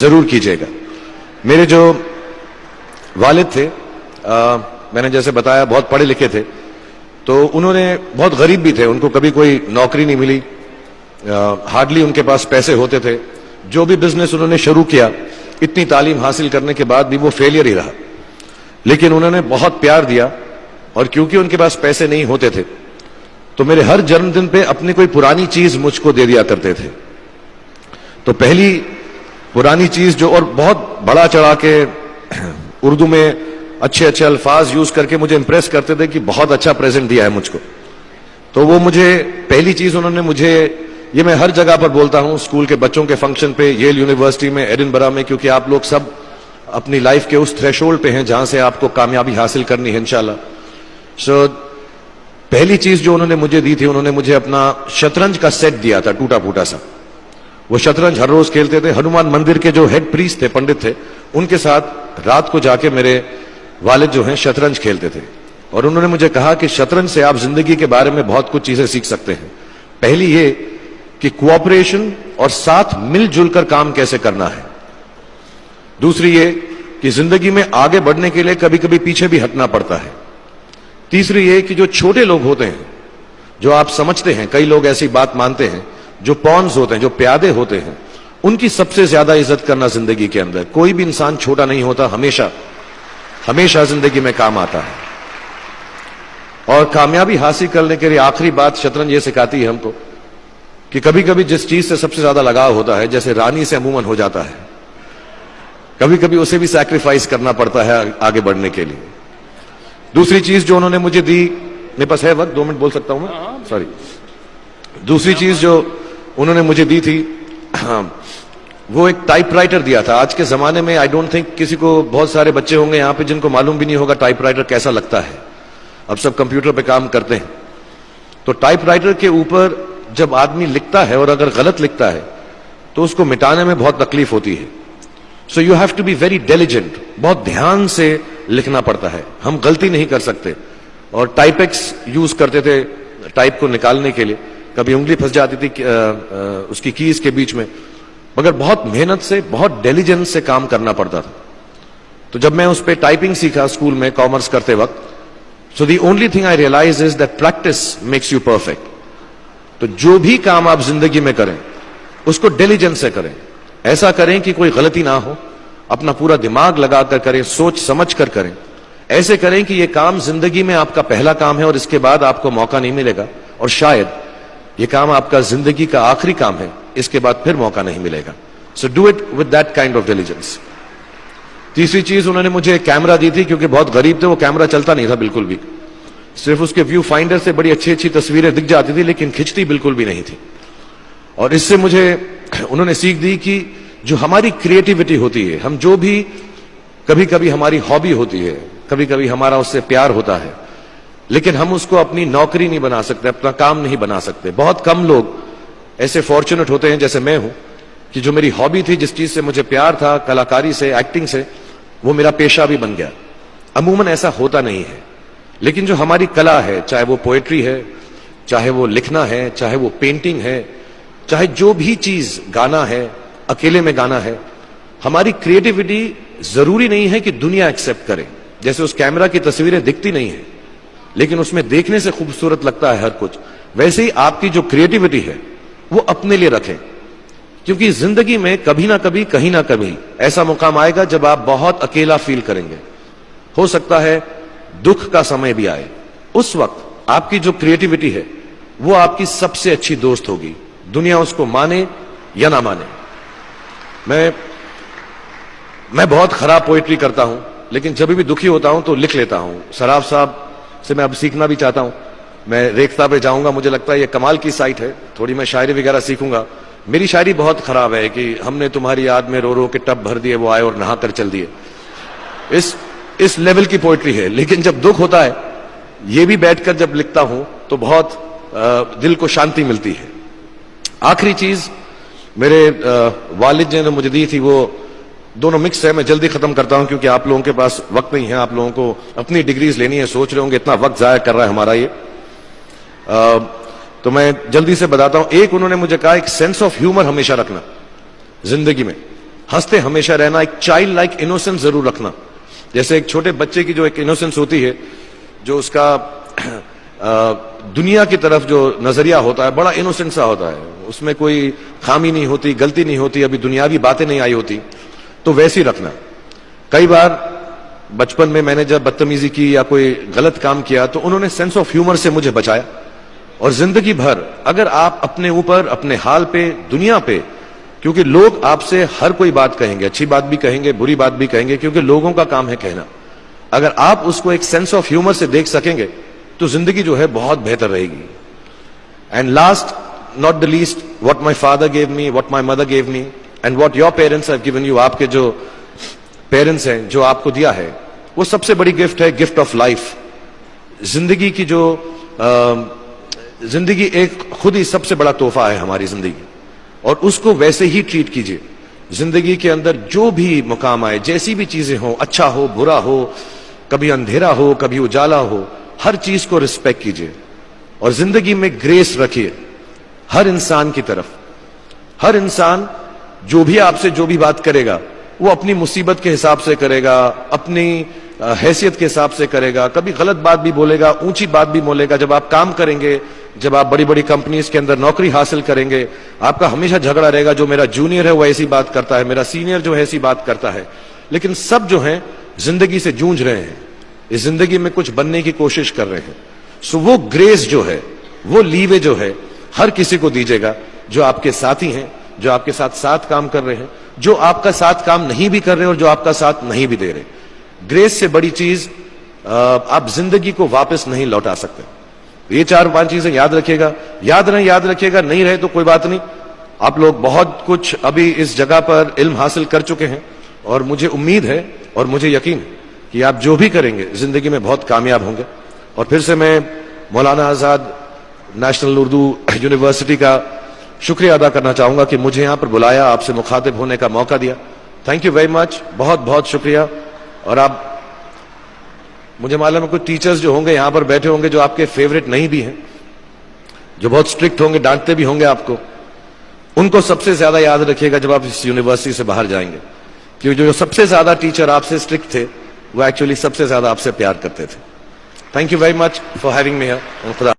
जरूर कीजिएगा। मेरे जो वालिद थे, मैंने जैसे बताया बहुत पढ़े लिखे थे, तो उन्होंने बहुत गरीब भी थे, उनको कभी कोई नौकरी नहीं मिली, हार्डली उनके पास पैसे होते थे। जो भी बिजनेस उन्होंने शुरू किया, इतनी तालीम हासिल करने के बाद भी वो फेलियर ही रहा। लेकिन उन्होंने बहुत प्यार दिया, और क्योंकि उनके पास पैसे नहीं होते थे तो मेरे हर जन्मदिन पे अपनी कोई पुरानी चीज मुझको दे दिया करते थे। तो पहली पुरानी चीज जो, और बहुत बड़ा चढ़ा के उर्दू में अच्छे अच्छे अल्फाज यूज करके मुझे इंप्रेस करते थे कि बहुत अच्छा प्रेजेंट दिया है मुझको। तो वो मुझे पहली चीज उन्होंने मुझे, ये मैं हर जगह पर बोलता हूं, स्कूल के बच्चों के फंक्शन पे, येल यूनिवर्सिटी में, एडिनबरा में, क्योंकि आप लोग सब अपनी लाइफ के उस थ्रेशोल्ड पे हैं जहां से आपको कामयाबी हासिल करनी है इंशाल्लाह। सो पहली चीज जो उन्होंने मुझे दी थी, उन्होंने मुझे अपना शतरंज का सेट दिया था, टूटा फूटा सा। वो शतरंज हर रोज खेलते थे। हनुमान मंदिर के जो हेड प्रीस्ट थे, पंडित थे, उनके साथ रात को जाके मेरे वालिद जो हैं शतरंज खेलते थे। और उन्होंने मुझे कहा कि शतरंज से आप जिंदगी के बारे में बहुत कुछ चीजें सीख सकते हैं। पहली ये कि कोऑपरेशन और साथ मिलजुल कर काम कैसे करना है। दूसरी ये कि जिंदगी में आगे बढ़ने के लिए कभी कभी पीछे भी हटना पड़ता है। तीसरी ये कि जो छोटे लोग होते हैं, जो आप समझते हैं, कई लोग ऐसी बात मानते हैं, जो पॉन्स होते हैं, जो प्यादे होते हैं, उनकी सबसे ज्यादा इज्जत करना जिंदगी के अंदर। कोई भी इंसान छोटा नहीं होता, हमेशा हमेशा जिंदगी में काम आता है। और कामयाबी हासिल करने के लिए आखिरी बात शतरंज ये सिखाती है हमको कि कभी कभी जिस चीज से सबसे ज्यादा लगाव होता है, जैसे रानी से अमूमन हो जाता है, कभी कभी उसे भी सैक्रिफाइस करना पड़ता है आगे बढ़ने के लिए। दूसरी चीज जो उन्होंने मुझे दी, मेरे पास है वक्त, 2 मिनट बोल सकता हूं मैं, सॉरी। दूसरी चीज जो उन्होंने मुझे दी थी, वो एक टाइपराइटर दिया था। आज के जमाने में आई डोंट थिंक किसी को, बहुत सारे बच्चे होंगे यहाँ पे जिनको मालूम भी नहीं होगा टाइपराइटर कैसा लगता है। अब सब कंप्यूटर पे काम करते हैं। तो टाइपराइटर के ऊपर जब आदमी लिखता है और अगर गलत लिखता है तो उसको मिटाने में बहुत तकलीफ होती है। So you have to be very diligent, बहुत ध्यान से लिखना पड़ता है। हम गलती नहीं कर सकते। और टाइपेक्स यूज करते थे टाइप को निकालने के लिए, कभी उंगली फंस जाती थी उसकी कीज के बीच में, मगर बहुत मेहनत से, बहुत डिलिजेंस से काम करना पड़ता था। तो जब मैं उस पर टाइपिंग सीखा स्कूल में कॉमर्स करते वक्त, so the only thing I realise is that practice makes you perfect. तो जो भी काम आप जिंदगी में करें उसको डिलिजेंस से करें, ऐसा करें कि कोई गलती ना हो, अपना पूरा दिमाग लगाकर करें, सोच समझ कर करें। ऐसे करें कि यह काम जिंदगी में आपका पहला काम है और इसके बाद आपको मौका नहीं मिलेगा, और शायद यह काम आपका जिंदगी का आखिरी काम है, इसके बाद फिर मौका नहीं मिलेगा। So do it with that kind of diligence. तीसरी चीज उन्होंने मुझे कैमरा दी थी, क्योंकि बहुत गरीब थे, वो कैमरा चलता नहीं था बिल्कुल भी। सिर्फ उसके व्यू फाइंडर से बड़ी अच्छी अच्छी तस्वीरें दिख जाती थी, लेकिन खिंचती बिल्कुल भी नहीं थी। और इससे मुझे उन्होंने सीख दी कि जो हमारी क्रिएटिविटी होती है, हम जो भी, कभी कभी हमारी हॉबी होती है, कभी कभी हमारा उससे प्यार होता है, लेकिन हम उसको अपनी नौकरी नहीं बना सकते, अपना काम नहीं बना सकते। बहुत कम लोग ऐसे फॉर्चुनेट होते हैं जैसे मैं हूं कि जो मेरी हॉबी थी, जिस चीज से मुझे प्यार था, कलाकारी से, एक्टिंग से, वो मेरा पेशा भी बन गया। अमूमन ऐसा होता नहीं है। लेकिन जो हमारी कला है, चाहे वो पोएट्री है, चाहे वो लिखना है, चाहे वो पेंटिंग है, चाहे जो भी चीज, गाना है, अकेले में गाना है, हमारी क्रिएटिविटी जरूरी नहीं है कि दुनिया एक्सेप्ट करे। जैसे उस कैमरा की तस्वीरें दिखती नहीं है, लेकिन उसमें देखने से खूबसूरत लगता है हर कुछ, वैसे ही आपकी जो क्रिएटिविटी है वो अपने लिए रखें। क्योंकि जिंदगी में कभी ना कभी, कहीं ना कभी ऐसा मुकाम आएगा जब आप बहुत अकेला फील करेंगे। हो सकता है दुख का समय भी आए, उस वक्त आपकी जो क्रिएटिविटी है वो आपकी सबसे अच्छी दोस्त होगी, दुनिया उसको माने या ना माने। मैं बहुत खराब पोएट्री करता हूं, लेकिन जब भी दुखी होता हूं तो लिख लेता हूं। सराफ साहब से मैं अब सीखना भी चाहता हूं। मैं रेख्ता पे जाऊंगा, मुझे लगता है ये कमाल की साइट है, थोड़ी मैं शायरी वगैरह सीखूंगा। मेरी शायरी बहुत खराब है कि हमने तुम्हारी याद में रो रो के टब भर दिए, वो आए और नहा कर चल दिए। इस लेवल की पोएट्री है। लेकिन जब दुख होता है, ये भी बैठकर जब लिखता हूं तो बहुत दिल को शांति मिलती है। आखिरी चीज मेरे वालिद जी ने मुझे दी थी, वो दोनों मिक्स है, मैं जल्दी खत्म करता हूं क्योंकि आप लोगों के पास वक्त नहीं है, आप लोगों को अपनी डिग्रीज लेनी है, सोच रहे होंगे इतना वक्त जाया कर रहा है हमारा ये। तो मैं जल्दी से बताता हूं। एक, उन्होंने मुझे कहा एक सेंस ऑफ ह्यूमर हमेशा रखना जिंदगी में। हंसते हमेशा रहना, एक चाइल्ड लाइक इनोसेंस जरूर रखना। जैसे एक छोटे बच्चे की जो एक इनोसेंस होती है, जो उसका दुनिया की तरफ जो नजरिया होता है बड़ा इनोसेंट सा होता है, उसमें कोई खामी नहीं होती, गलती नहीं होती, अभी दुनियावी बातें नहीं आई होती, तो वैसी रखना। कई बार बचपन में मैंने जब बदतमीजी की या कोई गलत काम किया तो उन्होंने सेंस ऑफ ह्यूमर से मुझे बचाया। और जिंदगी भर अगर आप अपने ऊपर, अपने हाल पे, दुनिया पे, क्योंकि लोग आपसे हर कोई बात कहेंगे, अच्छी बात भी कहेंगे, बुरी बात भी कहेंगे, क्योंकि लोगों का काम है कहना। अगर आप उसको एक सेंस ऑफ ह्यूमर से देख सकेंगे तो जिंदगी जो है बहुत बेहतर रहेगी। And last not the least, what my father gave me, what my mother gave me and what your parents have given you, आपके जो पेरेंट्स हैं जो आपको दिया है, वो सबसे बड़ी गिफ्ट है, गिफ्ट ऑफ लाइफ। जिंदगी की जो जिंदगी एक खुद ही सबसे बड़ा तोहफा है हमारी जिंदगी, और उसको वैसे ही ट्रीट कीजिए। जिंदगी के अंदर जो भी मुकाम आए, जैसी भी चीजें हो, अच्छा हो बुरा हो, कभी अंधेरा हो कभी उजाला हो, हर चीज को रिस्पेक्ट कीजिए और जिंदगी में ग्रेस रखिए हर इंसान की तरफ। हर इंसान जो भी आपसे जो भी बात करेगा वो अपनी मुसीबत के हिसाब से करेगा, अपनी हैसियत के हिसाब से करेगा, कभी गलत बात भी बोलेगा, ऊंची बात भी बोलेगा। जब आप काम करेंगे, जब आप बड़ी बड़ी कंपनीज के अंदर नौकरी हासिल करेंगे, आपका हमेशा झगड़ा रहेगा, जो मेरा जूनियर है वो ऐसी बात करता है, मेरा सीनियर जो है ऐसी बात करता है। लेकिन सब जो है जिंदगी से जूझ रहे हैं, इस जिंदगी में कुछ बनने की कोशिश कर रहे हैं। सो वो ग्रेस जो है, वो लीवे जो है, हर किसी को दीजिएगा जो आपके साथी हैं, जो आपके साथ साथ काम कर रहे हैं, जो आपका साथ काम नहीं भी कर रहे और जो आपका साथ नहीं भी दे रहे। ग्रेस से बड़ी चीज आप जिंदगी को वापस नहीं लौटा सकते। ये 4-5 चीजें याद रखिएगा। याद रखिएगा, नहीं रहे तो कोई बात नहीं। आप लोग बहुत कुछ अभी इस जगह पर इल्म हासिल कर चुके हैं और मुझे उम्मीद है और मुझे यकीन है कि आप जो भी करेंगे जिंदगी में बहुत कामयाब होंगे। और फिर से मैं मौलाना आजाद नेशनल उर्दू यूनिवर्सिटी का शुक्रिया अदा करना चाहूंगा कि मुझे यहां पर बुलाया, आपसे मुखातिब होने का मौका दिया। थैंक यू वेरी मच, बहुत बहुत शुक्रिया। और आप, मुझे मालूम है कुछ टीचर्स जो होंगे यहां पर बैठे होंगे जो आपके फेवरेट नहीं भी हैं, जो बहुत स्ट्रिक्ट होंगे, डांटते भी होंगे आपको, उनको सबसे ज्यादा याद रखिएगा जब आप इस यूनिवर्सिटी से बाहर जाएंगे, क्योंकि जो सबसे ज्यादा टीचर आपसे स्ट्रिक्ट थे वो एक्चुअली सबसे ज्यादा आपसे प्यार करते थे। Thank you very much for having me here. खुदा